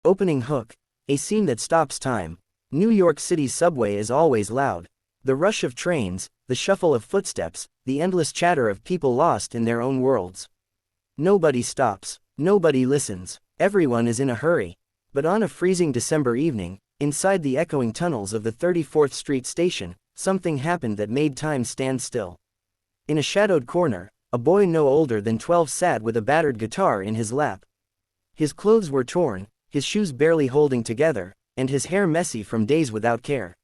Opening hook. A scene that stops time. New York City's subway is always loud. The rush of trains, the shuffle of footsteps, the endless chatter of people lost in their own worlds. Nobody stops. Nobody listens. Everyone is in a hurry. But on a freezing December evening, inside the echoing tunnels of the 34th Street station, something happened that made time stand still. In a shadowed corner, a boy no older than 12 sat with a battered guitar in his lap. His clothes were torn, his shoes barely holding together, and his hair messy from days without care.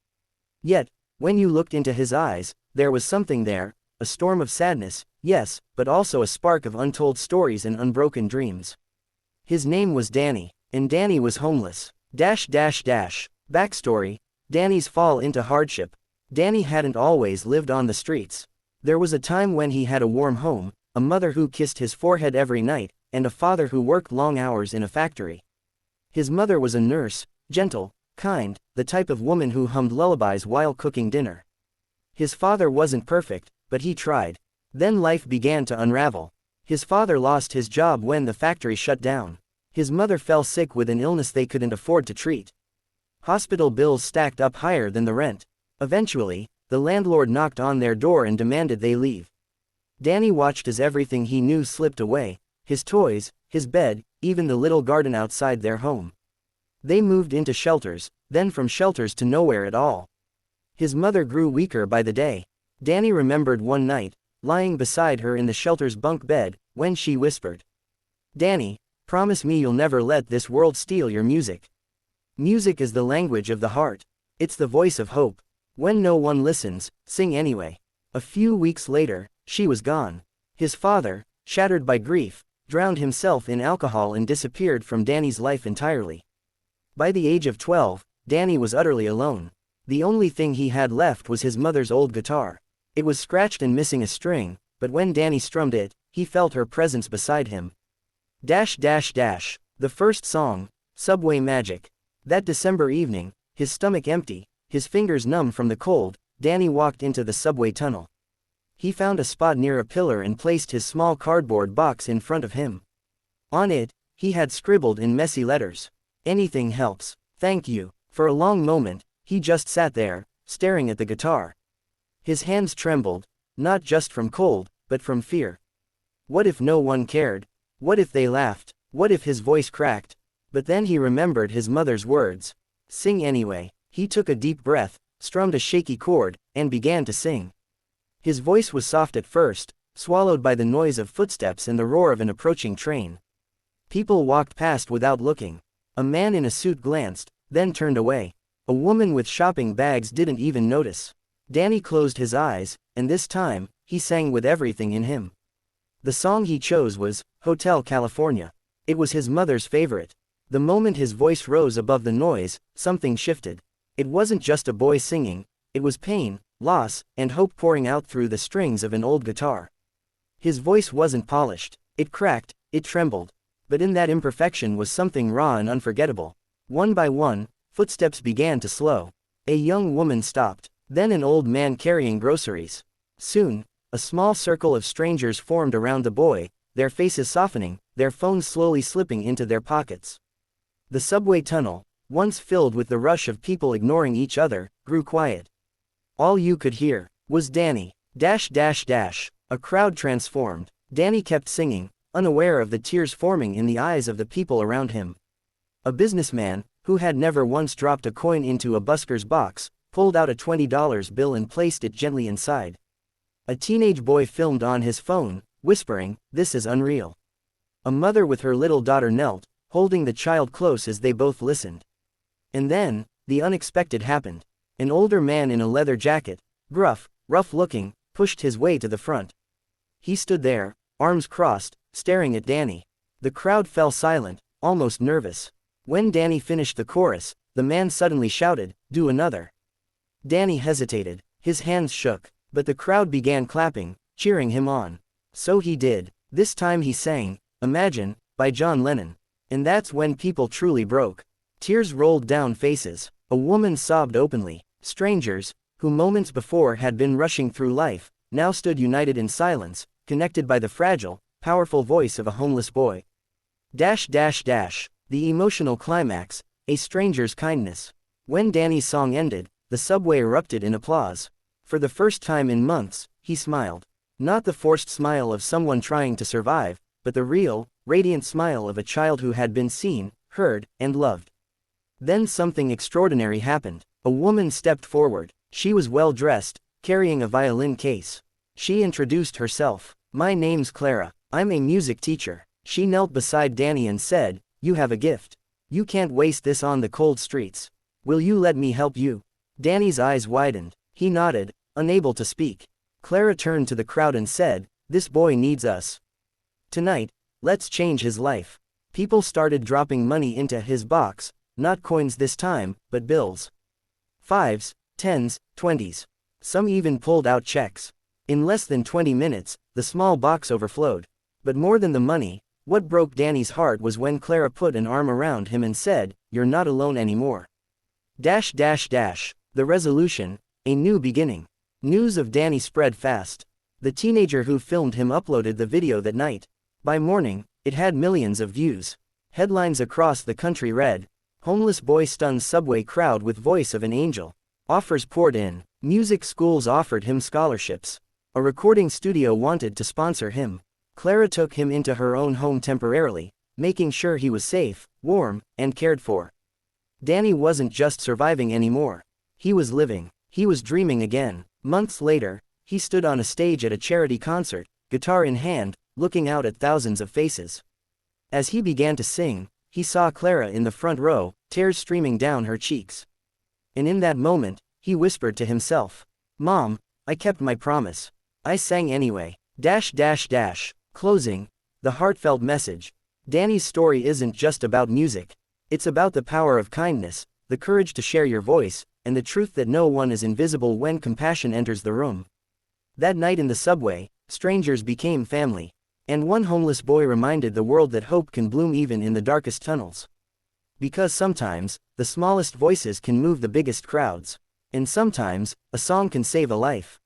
Yet, when you looked into his eyes, there was something there, a storm of sadness, yes, but also a spark of untold stories and unbroken dreams. His name was Danny, and Danny was homeless. Backstory: Danny's fall into hardship. Danny hadn't always lived on the streets. There was a time when he had a warm home, a mother who kissed his forehead every night, and a father who worked long hours in a factory. His mother was a nurse, gentle, kind, the type of woman who hummed lullabies while cooking dinner. His father wasn't perfect, but he tried. Then life began to unravel. His father lost his job when the factory shut down. His mother fell sick with an illness they couldn't afford to treat. Hospital bills stacked up higher than the rent. Eventually, the landlord knocked on their door and demanded they leave. Danny watched as everything he knew slipped away, his toys, his bed, even the little garden outside their home. They moved into shelters, then from shelters to nowhere at all. His mother grew weaker by the day. Danny remembered one night, lying beside her in the shelter's bunk bed, when she whispered, "Danny, promise me you'll never let this world steal your music. Music is the language of the heart. It's the voice of hope. When no one listens, sing anyway." A few weeks later, she was gone. His father, shattered by grief, drowned himself in alcohol and disappeared from Danny's life entirely. By the age of 12, Danny was utterly alone. The only thing he had left was his mother's old guitar. It was scratched and missing a string, but when Danny strummed it, he felt her presence beside him. The first song, Subway Magic. That December evening, his stomach empty, his fingers numb from the cold, Danny walked into the subway tunnel. He found a spot near a pillar and placed his small cardboard box in front of him. On it, he had scribbled in messy letters, "Anything helps, thank you." For a long moment, he just sat there, staring at the guitar. His hands trembled, not just from cold, but from fear. What if no one cared? What if they laughed? What if his voice cracked? But then he remembered his mother's words. Sing anyway. He took a deep breath, strummed a shaky chord, and began to sing. His voice was soft at first, swallowed by the noise of footsteps and the roar of an approaching train. People walked past without looking. A man in a suit glanced, then turned away. A woman with shopping bags didn't even notice. Danny closed his eyes, and this time, he sang with everything in him. The song he chose was Hotel California. It was his mother's favorite. The moment his voice rose above the noise, something shifted. It wasn't just a boy singing, it was pain, loss, and hope pouring out through the strings of an old guitar. His voice wasn't polished, it cracked, it trembled. But in that imperfection was something raw and unforgettable. One by one, footsteps began to slow. A young woman stopped, then an old man carrying groceries. Soon, a small circle of strangers formed around the boy, their faces softening, their phones slowly slipping into their pockets. The subway tunnel, once filled with the rush of people ignoring each other, grew quiet. All you could hear was Danny. A crowd transformed. Danny kept singing, unaware of the tears forming in the eyes of the people around him. A businessman, who had never once dropped a coin into a busker's box, pulled out a $20 bill and placed it gently inside. A teenage boy filmed on his phone, whispering, "This is unreal." A mother with her little daughter knelt, holding the child close as they both listened. And then, the unexpected happened. An older man in a leather jacket, gruff, rough-looking, pushed his way to the front. He stood there, arms crossed, staring at Danny. The crowd fell silent, almost nervous. When Danny finished the chorus, the man suddenly shouted, "Do another." Danny hesitated, his hands shook, but the crowd began clapping, cheering him on. So he did. This time he sang, "Imagine," by John Lennon. And that's when people truly broke. Tears rolled down faces. A woman sobbed openly. Strangers, who moments before had been rushing through life, now stood united in silence, connected by the fragile, powerful voice of a homeless boy. The The emotional climax, a stranger's kindness. When Danny's song ended, the subway erupted in applause. For the first time in months, he smiled. Not the forced smile of someone trying to survive, but the real, radiant smile of a child who had been seen, heard, and loved. Then something extraordinary happened. A woman stepped forward. She was well dressed, carrying a violin case. She introduced herself. "My name's Clara. I'm a music teacher." She knelt beside Danny and said, "You have a gift. You can't waste this on the cold streets. Will you let me help you?" Danny's eyes widened. He nodded, unable to speak. Clara turned to the crowd and said, "This boy needs us. Tonight, let's change his life." People started dropping money into his box, not coins this time, but bills. 5s, 10s, 20s. Some even pulled out checks. In less than 20 minutes, the small box overflowed. But more than the money, what broke Danny's heart was when Clara put an arm around him and said, "You're not alone anymore." The resolution, a new beginning. News of Danny spread fast. The teenager who filmed him uploaded the video that night. By morning, it had millions of views. Headlines across the country read, "Homeless boy stuns subway crowd with voice of an angel." Offers poured in. Music schools offered him scholarships. A recording studio wanted to sponsor him. Clara took him into her own home temporarily, making sure he was safe, warm, and cared for. Danny wasn't just surviving anymore. He was living. He was dreaming again. Months later, he stood on a stage at a charity concert, guitar in hand, looking out at thousands of faces. As he began to sing, he saw Clara in the front row, tears streaming down her cheeks. And in that moment, he whispered to himself, "Mom, I kept my promise. I sang anyway." Closing, the heartfelt message. Danny's story isn't just about music. It's about the power of kindness, the courage to share your voice, and the truth that no one is invisible when compassion enters the room. That night in the subway, strangers became family. And one homeless boy reminded the world that hope can bloom even in the darkest tunnels. Because sometimes, the smallest voices can move the biggest crowds. And sometimes, a song can save a life.